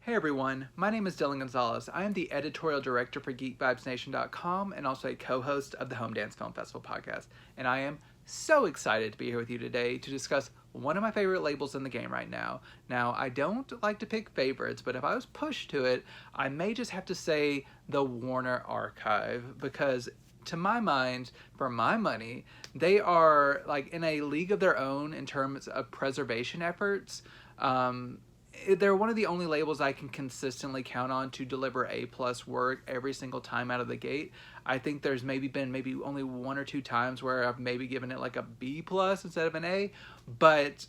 Hey everyone, my name is Dillon Gonzalez. I am the editorial director for GeekVibesNation.com and also a co-host of the Home Dance Film Festival podcast. And I am so excited to be here with you today to discuss one of my favorite labels in the game right now. Now, I don't like to pick favorites, but if I was pushed to it, I may just have to say the Warner Archive, because to my mind, for my money, they are like in a league of their own in terms of preservation efforts. They're one of the only labels I can consistently count on to deliver A+ work every single time out of the gate. I think there's been only one or two times where I've maybe given it like a B+ instead of an A, but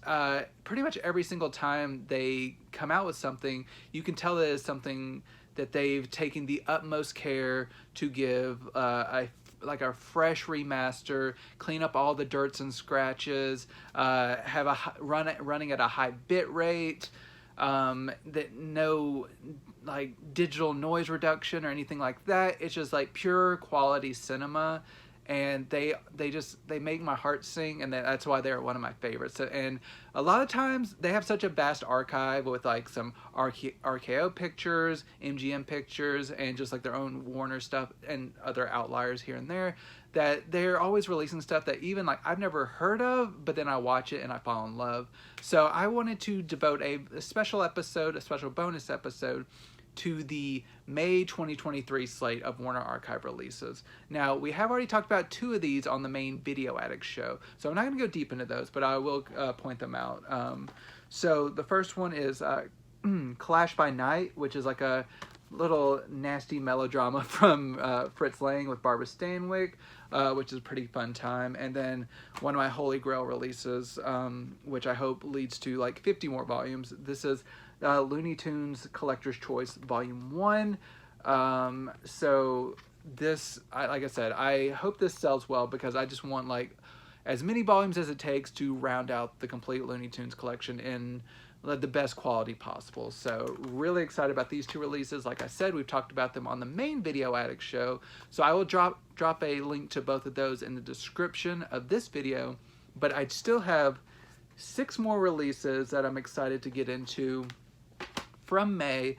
pretty much every single time they come out with something, you can tell that it's something that they've taken the utmost care to give a fresh remaster, clean up all the dirts and scratches, have running at a high bit rate, that no like digital noise reduction or anything like that. It's just like pure quality cinema, and they make my heart sing, and that's why they're one of my favorites. So, and a lot of times they have such a vast archive with like some RKO pictures, MGM pictures, and just like their own Warner stuff and other outliers here and there, that they're always releasing stuff that even like I've never heard of, but then I watch it and I fall in love. So I wanted to devote a special bonus episode to the May 2023 slate of Warner Archive releases. Now, we have already talked about two of these on the main Video Addict show, so I'm not going to go deep into those, but I will point them out. So the first one is Clash by Night, which is like a little nasty melodrama from Fritz Lang with Barbara Stanwyck, which is a pretty fun time. And then one of my Holy Grail releases, which I hope leads to like 50 more volumes. This is Looney Tunes Collector's Choice Volume 1. So this, like I said, I hope this sells well, because I just want like as many volumes as it takes to round out the complete Looney Tunes collection in the best quality possible. So really excited about these two releases. Like I said, we've talked about them on the main Video Addict show, so I will drop a link to both of those in the description of this video. But I still have 6 more releases that I'm excited to get into from May,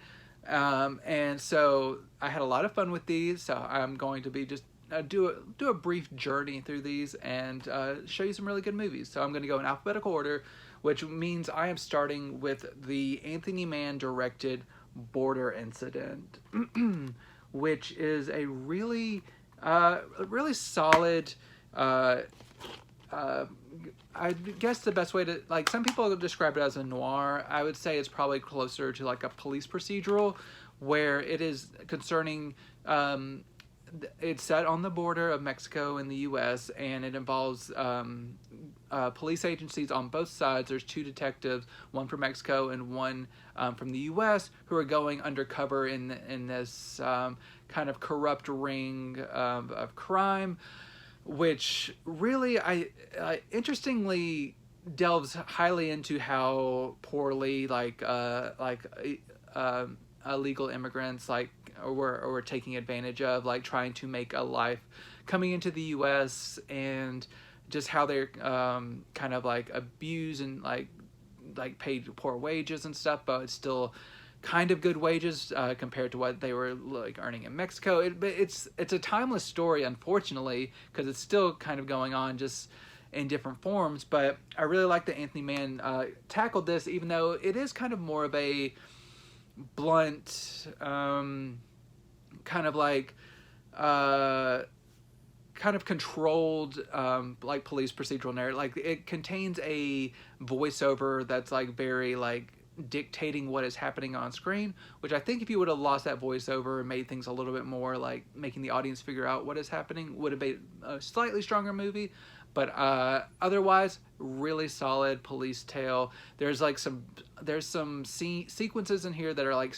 and so I had a lot of fun with these, so I'm going to be just do a brief journey through these and show you some really good movies. So I'm going to go in alphabetical order, which means I am starting with the Anthony Mann directed Border Incident, which is a really solid, I guess the best way to, like, some people describe it as a noir. I would say it's probably closer to like a police procedural, where it is concerning, it's set on the border of Mexico and the U.S., and it involves police agencies on both sides. There's 2 detectives, one from Mexico and one from the U.S., who are going undercover in this kind of corrupt ring of crime, which really, interestingly delves highly into how poorly illegal immigrants were taking advantage of, like trying to make a life coming into the U.S., and just how they're kind of like abused and like paid poor wages and stuff, but it's still kind of good wages compared to what they were like earning in Mexico. But it's a timeless story, unfortunately, because it's still kind of going on, just in different forms. But I really like that Anthony Mann tackled this, even though it is kind of more of a blunt, kind of like kind of controlled like police procedural narrative. Like, it contains a voiceover that's like very like dictating what is happening on screen, which I think if you would have lost that voiceover and made things a little bit more like making the audience figure out what is happening, would have made a slightly stronger movie. But otherwise, really solid police tale. There's some sequences in here that are like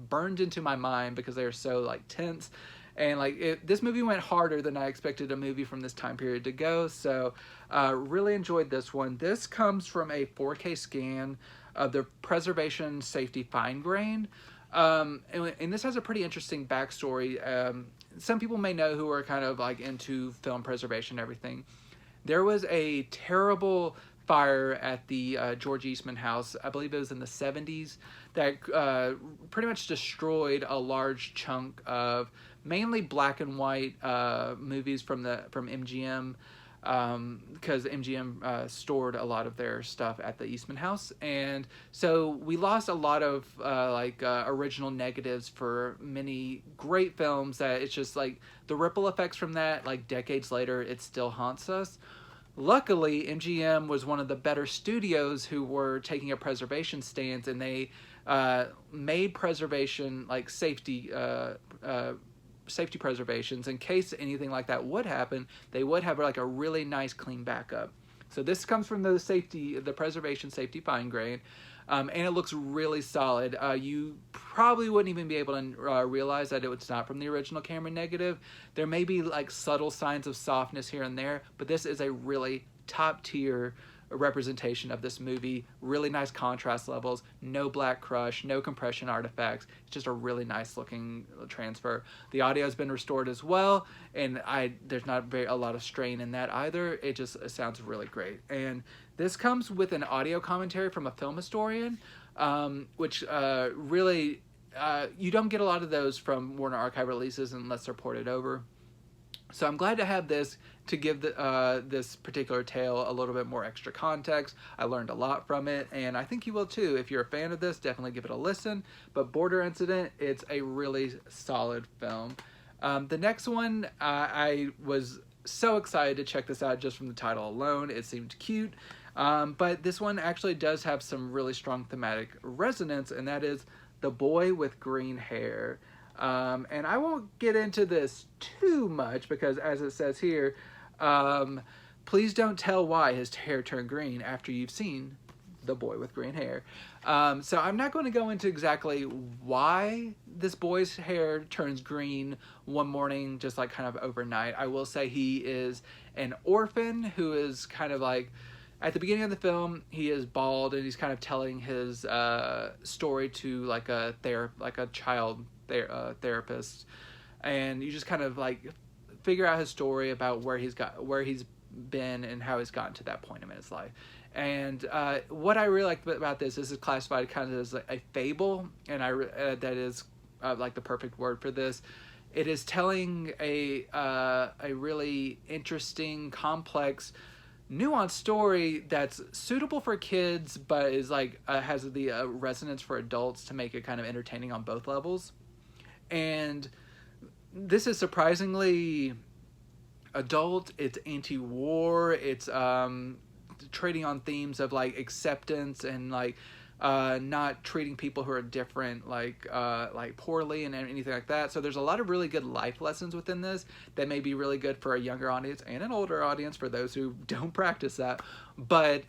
burned into my mind because they're so like tense, and like this movie went harder than I expected a movie from this time period to go. So really enjoyed this one. This comes from a 4K scan of the Preservation Safety Fine Grain, and this has a pretty interesting backstory. Some people may know, who are kind of like into film preservation and everything. There was a terrible fire at the George Eastman house. I believe it was in the 70s that pretty much destroyed a large chunk of mainly black and white movies from MGM, because MGM stored a lot of their stuff at the Eastman house, and so we lost a lot of original negatives for many great films that it's just like the ripple effects from that, like decades later, it still haunts us. Luckily, MGM was one of the better studios who were taking a preservation stance, and they made preservation like safety preservations in case anything like that would happen. They would have like a really nice clean backup. So this comes from the preservation safety fine grain, and it looks really solid. You probably wouldn't even be able to realize that it's not from the original camera negative. There may be like subtle signs of softness here and there, but this is a really top tier representation of this movie. Really nice contrast levels, no black crush, no compression artifacts. It's just a really nice looking transfer. The audio has been restored as well, and there's not a lot of strain in that either. It sounds really great. And this comes with an audio commentary from a film historian, which really you don't get a lot of those from Warner Archive releases unless they're ported over. So I'm glad to have this to give this particular tale a little bit more extra context. I learned a lot from it, and I think you will too. If you're a fan of this, definitely give it a listen. But Border Incident, it's a really solid film. The next one, I was so excited to check this out just from the title alone. It seemed cute. But this one actually does have some really strong thematic resonance, and that is The Boy with Green Hair. And I won't get into this too much because, as it says here, please don't tell why his hair turned green after you've seen The Boy with Green Hair. So I'm not going to go into exactly why this boy's hair turns green one morning, just like kind of overnight. I will say he is an orphan who is kind of like, at the beginning of the film, he is bald and he's kind of telling his story to like a child therapist, and you just kind of like figure out his story about where he's been and how he's gotten to that point in his life. And what I really like about this is classified kind of as a fable, and that is like the perfect word for this. It is telling a really interesting, complex, nuanced story that's suitable for kids, but is like has the resonance for adults to make it kind of entertaining on both levels. And this is surprisingly adult. It's anti-war. It's trading on themes of like acceptance and like not treating people who are different like poorly and anything like that. So there's a lot of really good life lessons within this that may be really good for a younger audience and an older audience for those who don't practice that. But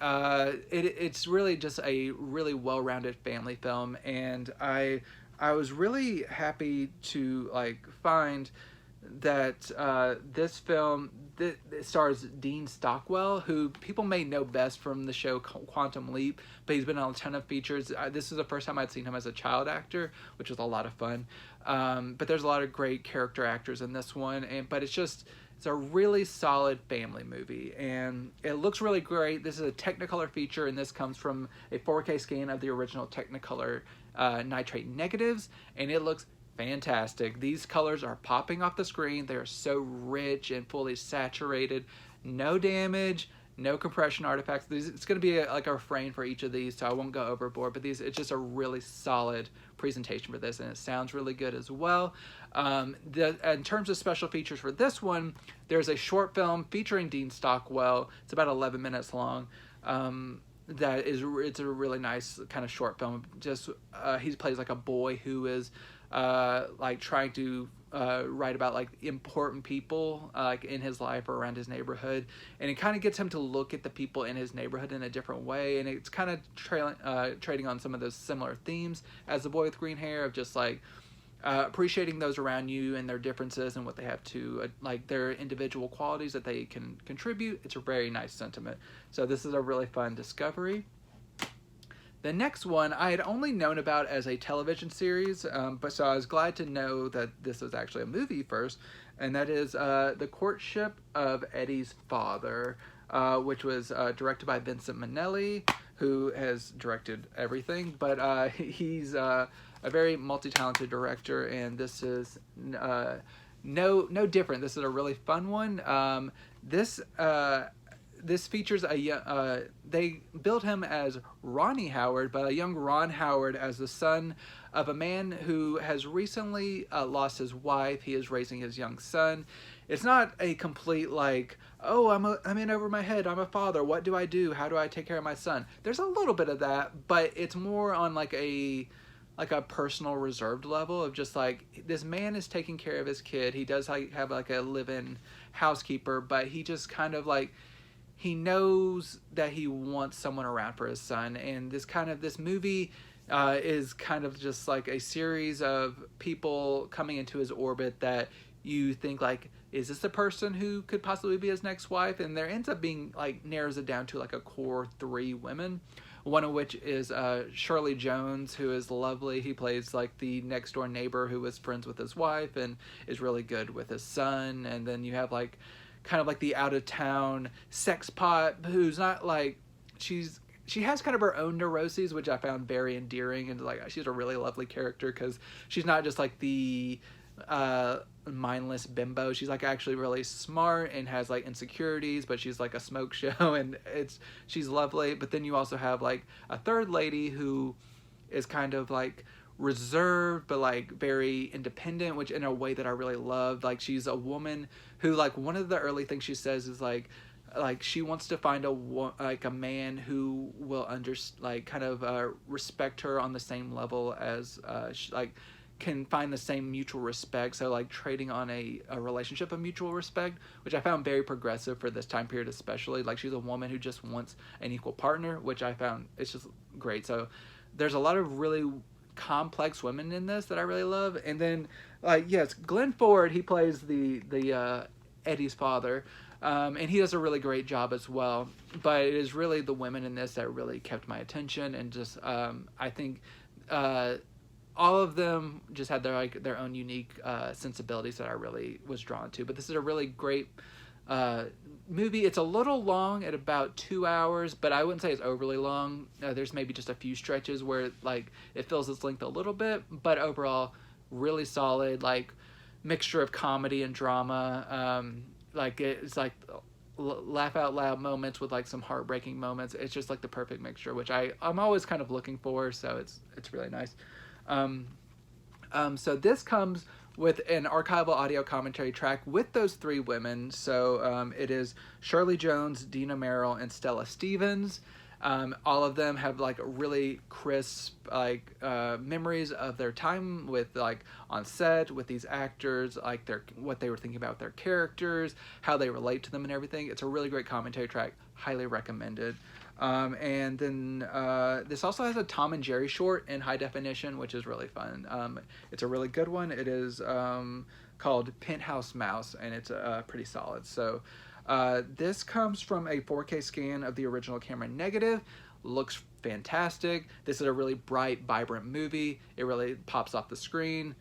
it's really just a really well-rounded family film, and I was really happy to like find that this film that stars Dean Stockwell, who people may know best from the show Quantum Leap, but he's been on a ton of features. This is the first time I'd seen him as a child actor, which was a lot of fun. But there's a lot of great character actors in this one, but it's a really solid family movie, and it looks really great. This is a Technicolor feature, and this comes from a 4K scan of the original Technicolor nitrate negatives, and it looks fantastic. These colors are popping off the screen. They are so rich and fully saturated. No damage, no compression artifacts. It's going to be like a refrain for each of these, so I won't go overboard, but it's just a really solid presentation for this, and it sounds really good as well. In terms of special features for this one, there's a short film featuring Dean Stockwell. It's about 11 minutes long. It's a really nice kind of short film. Just he plays like a boy who is like trying to write about like important people like in his life or around his neighborhood, and it kind of gets him to look at the people in his neighborhood in a different way, and it's kind of trading on some of those similar themes as The Boy with Green Hair, of just like appreciating those around you and their differences and what they have to like their individual qualities that they can contribute. It's a very nice sentiment. So this is a really fun discovery. The next one I had only known about as a television series, but so I was glad to know that this was actually a movie first, and that is The Courtship of Eddie's Father. which was directed by Vincente Minnelli, who has directed everything, but he's a very multi-talented director, and this is no different. This is a really fun one. This features they billed him as Ronnie Howard, but a young Ron Howard as the son of a man who has recently lost his wife. He is raising his young son. It's not a complete like, oh, I'm in over my head. I'm a father. What do I do? How do I take care of my son? There's a little bit of that, but it's more on like a personal reserved level of just like, this man is taking care of his kid. He does have like a live-in housekeeper, but he just kind of like, he knows that he wants someone around for his son. And this movie is kind of just like a series of people coming into his orbit that you think like, is this the person who could possibly be his next wife? And there ends up being like, narrows it down to like a core 3 women. One of which is Shirley Jones, who is lovely. He plays like the next door neighbor who is friends with his wife and is really good with his son. And then you have like kind of like the out of town sex pot who's not like, she has kind of her own neuroses, which I found very endearing, and like she's a really lovely character because she's not just like the mindless bimbo. She's like actually really smart and has like insecurities, but she's like a smoke show, and she's lovely. But then you also have like a third lady who is kind of like reserved but like very independent, which in a way that I really loved. Like she's a woman who like one of the early things she says is like she wants to find a man who will respect her on the same level as can find the same mutual respect. So like trading on a relationship of mutual respect, which I found very progressive for this time period especially. Like she's a woman who just wants an equal partner, which I found it's just great. So there's a lot of really complex women in this that I really love. And then yes, Glenn Ford, he plays the Eddie's father, and he does a really great job as well. But it is really the women in this that really kept my attention, and just I think all of them just had their own unique sensibilities that I really was drawn to. But this is a really great movie. It's a little long at about 2 hours, but I wouldn't say it's overly long. There's maybe just a few stretches where like it fills its length a little bit, but overall really solid, like mixture of comedy and drama. Like it's like laugh out loud moments with like some heartbreaking moments. It's just like the perfect mixture, which I'm always kind of looking for. So it's really nice. So this comes with an archival audio commentary track with those 3 women. So it is Shirley Jones, Dina Merrill, and Stella Stevens. All of them have like really crisp memories of their time with like on set with these actors, like what they were thinking about their characters, how they relate to them and everything. It's a really great commentary track, highly recommended. And then this also has a Tom and Jerry short in high definition, which is really fun. It's a really good one. It is called Penthouse Mouse, and it's pretty solid. So this comes from a 4K scan of the original camera negative. Looks fantastic. This is a really bright, vibrant movie. It really pops off the screen.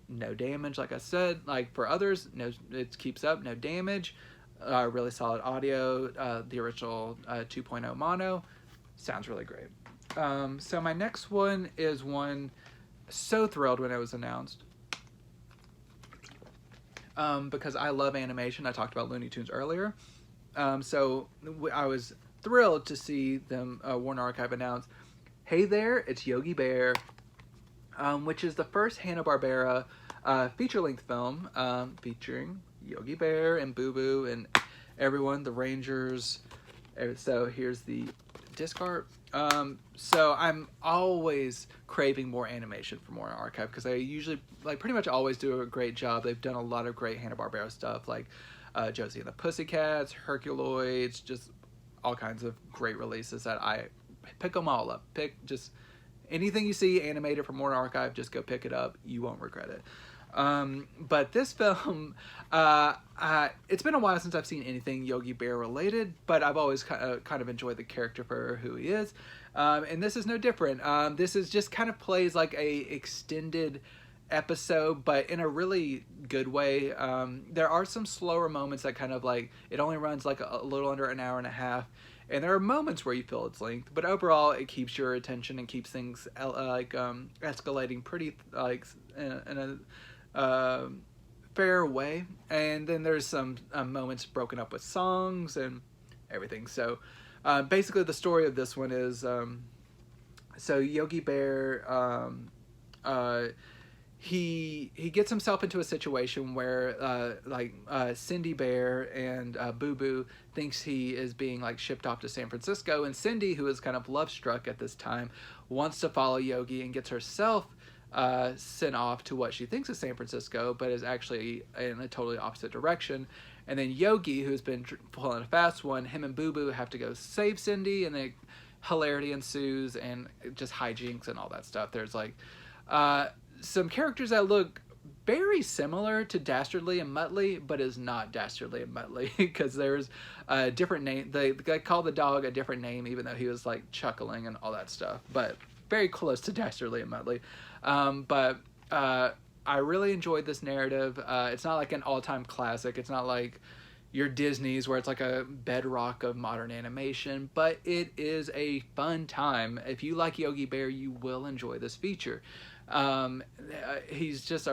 No damage, like I said. Like for others, no, it keeps up, no damage. Really solid audio. The original 2.0 mono. Sounds really great. So my next one is one so thrilled when it was announced. Because I love animation. I talked about Looney Tunes earlier. So I was thrilled to see them, Warner Archive announce, hey there, it's Yogi Bear, which is the first Hanna-Barbera feature-length film featuring Yogi Bear and Boo Boo and everyone, the Rangers. So here's the disc art. So I'm always craving more animation from Warner Archive because they usually, like, pretty much always do a great job. They've done a lot of great Hanna-Barbera stuff, like Josie and the Pussycats, Herculoids, just all kinds of great releases that I pick them all up. Pick just anything you see animated from Warner Archive, just go pick it up. You won't regret it. But this film, it's been a while since I've seen anything Yogi Bear related, but I've always kind of enjoyed the character for who he is. And this is no different. This is just kind of plays like a extended episode, but in a really good way. There are some slower moments that kind of like, it only runs like a little under an hour and a half, and there are moments where you feel its length, but overall it keeps your attention and keeps things escalating pretty like in a fair way. And then there's some moments broken up with songs and everything. So basically the story of this one is so Yogi Bear he gets himself into a situation where Cindy Bear and Boo Boo thinks he is being like shipped off to San Francisco, and Cindy, who is kind of love struck at this time, wants to follow Yogi and gets herself sent off to what she thinks is San Francisco, but is actually in a totally opposite direction. And then Yogi, who's been pulling a fast one, him and Boo Boo have to go save Cindy, and then hilarity ensues and just hijinks and all that stuff. There's like some characters that look very similar to Dastardly and Muttley, but is not Dastardly and Muttley, because there's a different name. They call the dog a different name, even though he was like chuckling and all that stuff, but very close to Dastardly and Muttley. But I really enjoyed this narrative. It's not like an all-time classic. It's not like your Disney's where it's like a bedrock of modern animation, but it is a fun time. If you like Yogi Bear, you will enjoy this feature. He's just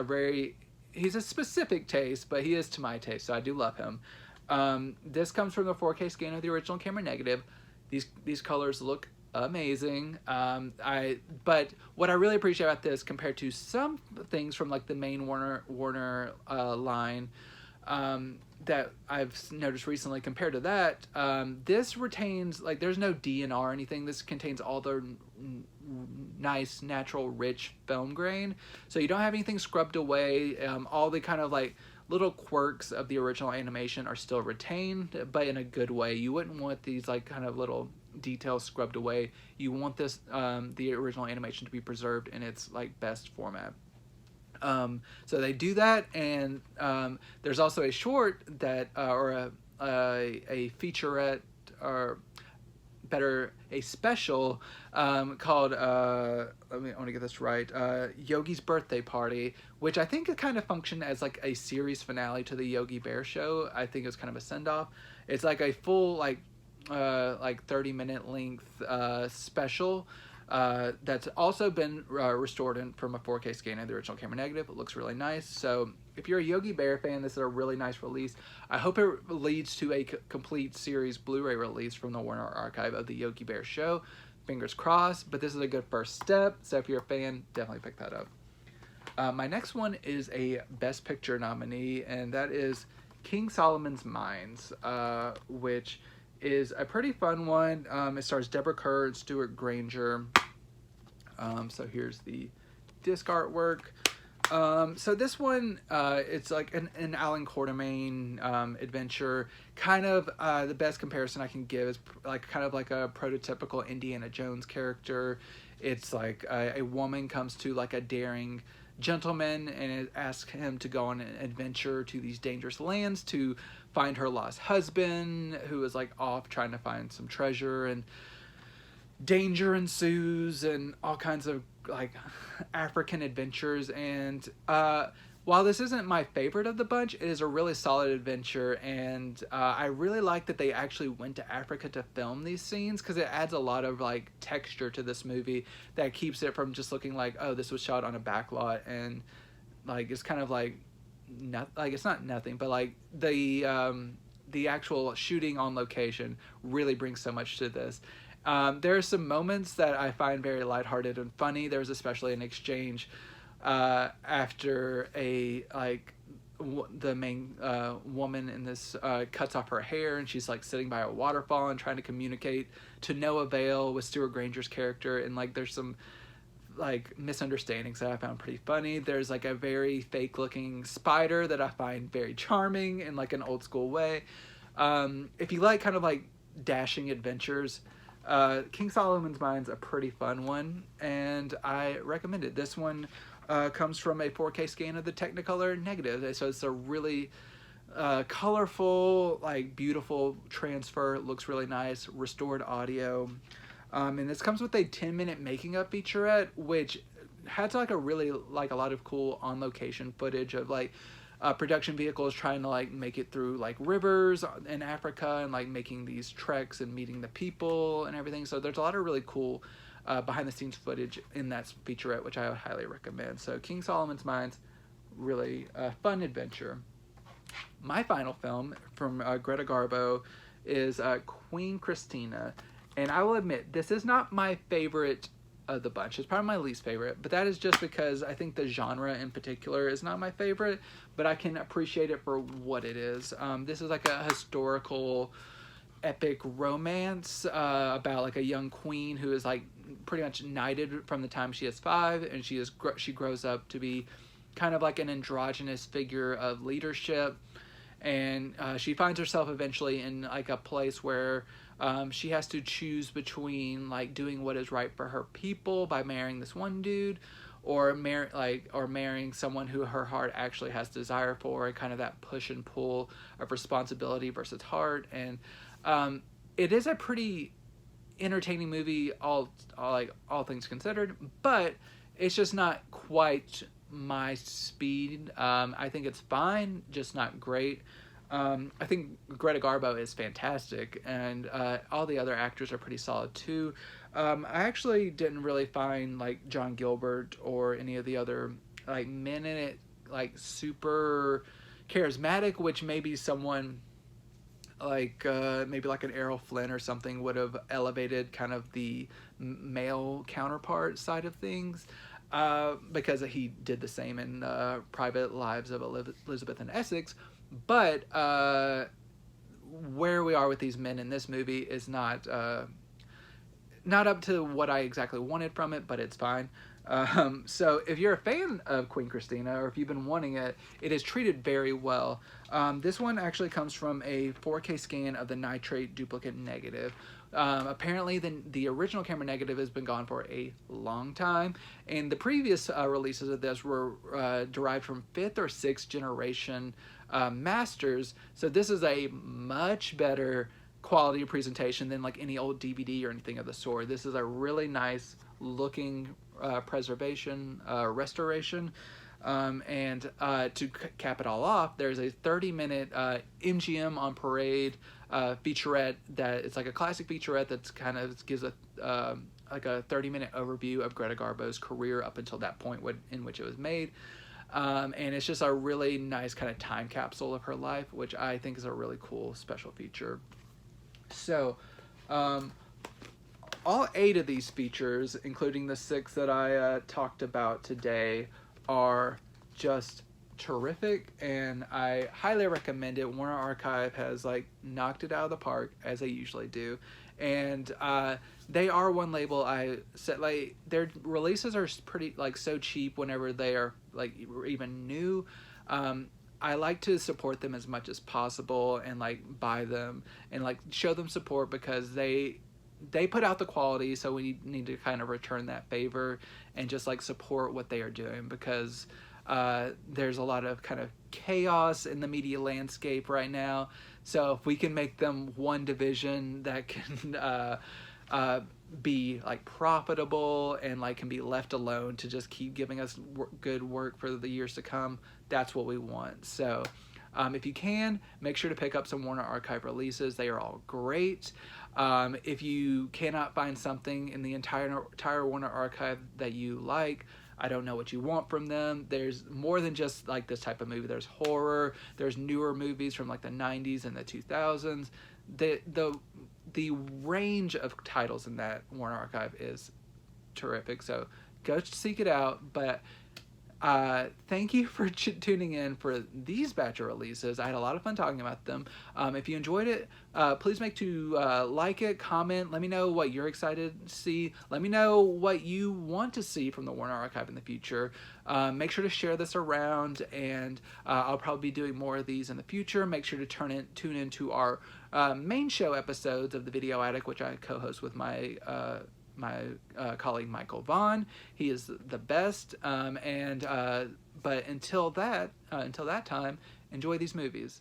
he's a specific taste, but he is to my taste, so I do love him. This comes from the 4K scan of the original camera negative. These colors look amazing. But what I really appreciate about this compared to some things from like the main Warner line that I've noticed recently compared to that, this retains, like, there's no DNR or anything. This contains all the nice, natural, rich film grain. So you don't have anything scrubbed away. All the kind of like little quirks of the original animation are still retained, but in a good way. You wouldn't want these like kind of little details scrubbed away. You want this, the original animation to be preserved in its like best format. So they do that, and there's also a short that, or a featurette, or better, a special called, I want to get this right, Yogi's Birthday Party, which I think it kind of functioned as like a series finale to the Yogi Bear show. I think it was kind of a send-off. It's like a full like 30-minute length special that's also been restored from a 4K scan of the original camera negative. It looks really nice. So if you're a Yogi Bear fan, this is a really nice release. I hope it leads to a complete series Blu-ray release from the Warner Archive of the Yogi Bear show. Fingers crossed, but this is a good first step. So if you're a fan, definitely pick that up. My next one is a Best Picture nominee, and that is King Solomon's Mines, which is a pretty fun one. It stars Deborah Kerr and Stuart Granger. So here's the disc artwork. So this one, it's like an Alan Quartermain adventure. Kind of the best comparison I can give is like kind of like a prototypical Indiana Jones character. It's like a woman comes to like a daring gentleman and asks him to go on an adventure to these dangerous lands to find her lost husband, who is like off trying to find some treasure, and danger ensues and all kinds of like African adventures. And while this isn't my favorite of the bunch, it is a really solid adventure, and I really like that they actually went to Africa to film these scenes, because it adds a lot of like texture to this movie that keeps it from just looking like, oh, this was shot on a backlot, and like it's kind of like it's not nothing, but like the actual shooting on location really brings so much to this. There are some moments that I find very lighthearted and funny. There's especially an exchange after the main woman in this cuts off her hair, and she's like sitting by a waterfall and trying to communicate to no avail with Stuart Granger's character, and like there's some like misunderstandings that I found pretty funny. There's like a very fake looking spider that I find very charming in like an old school way. If you like kind of like dashing adventures, King Solomon's Mine's a pretty fun one, and I recommend it. This one comes from a 4K scan of the Technicolor negative, so it's a really colorful, like beautiful transfer. It looks really nice, restored audio. And this comes with a 10-minute making of featurette, which had like a really like a lot of cool on location footage of like production vehicles trying to like make it through like rivers in Africa and like making these treks and meeting the people and everything. So there's a lot of really cool behind the scenes footage in that featurette, which I would highly recommend. So King Solomon's Mines, really fun adventure. My final film from Greta Garbo is Queen Christina, and I will admit this is not my favorite of the bunch. It's probably my least favorite, but that is just because I think the genre in particular is not my favorite, but I can appreciate it for what it is. This is like a historical epic romance about like a young queen who is like pretty much knighted from the time she is 5, and she grows up to be kind of like an androgynous figure of leadership, and she finds herself eventually in like a place where she has to choose between like doing what is right for her people by marrying this one dude, or marrying someone who her heart actually has desire for, and kind of that push and pull of responsibility versus heart. And it is a pretty entertaining movie, all things considered, but it's just not quite my speed. I think it's fine, just not great. I think Greta Garbo is fantastic, and all the other actors are pretty solid too. I actually didn't really find like John Gilbert or any of the other like men in it like super charismatic, which maybe someone like maybe like an Errol Flynn or something would have elevated kind of the male counterpart side of things, because he did the same in Private Lives of Elizabeth and Essex. But where we are with these men in this movie is not up to what I exactly wanted from it, but it's fine. So if you're a fan of Queen Christina, or if you've been wanting it, it is treated very well. This one actually comes from a 4K scan of the nitrate duplicate negative. Apparently the original camera negative has been gone for a long time, and the previous releases of this were derived from 5th or 6th generation masters. So this is a much better quality presentation than like any old DVD or anything of the sort. This is a really nice looking restoration. And to cap it all off, there's a 30-minute MGM on Parade featurette that it's like a classic featurette that's kind of gives a like a 30-minute overview of Greta Garbo's career up until that point in which it was made. And it's just a really nice kind of time capsule of her life, which I think is a really cool special feature. So all 8 of these features, including the 6 that I talked about today, are just terrific, and I highly recommend it. Warner Archive has like knocked it out of the park, as they usually do, and they are one label I said, like, their releases are pretty like so cheap whenever they are like even new. I like to support them as much as possible and like buy them and like show them support, because they put out the quality, so we need to kind of return that favor and just like support what they are doing, because there's a lot of kind of chaos in the media landscape right now. So if we can make them one division that can be like profitable and like can be left alone to just keep giving us good work for the years to come, that's what we want. So if you can, make sure to pick up some Warner Archive releases. They are all great. If you cannot find something in the entire Warner Archive that you like, I don't know what you want from them. There's more than just like this type of movie. There's horror. There's newer movies from like the 90s and the 2000s. The range of titles in that Warner Archive is terrific. So go seek it out. But thank you for tuning in for these batch of releases. I had a lot of fun talking about them. If you enjoyed it, please make to like it, comment, let me know what you're excited to see. Let me know what you want to see from the Warner Archive in the future. Make sure to share this around, and I'll probably be doing more of these in the future. Make sure to tune into our main show episodes of The Video Attic, which I co-host with my colleague Michael Vaughn. He is the best. But until that time, enjoy these movies.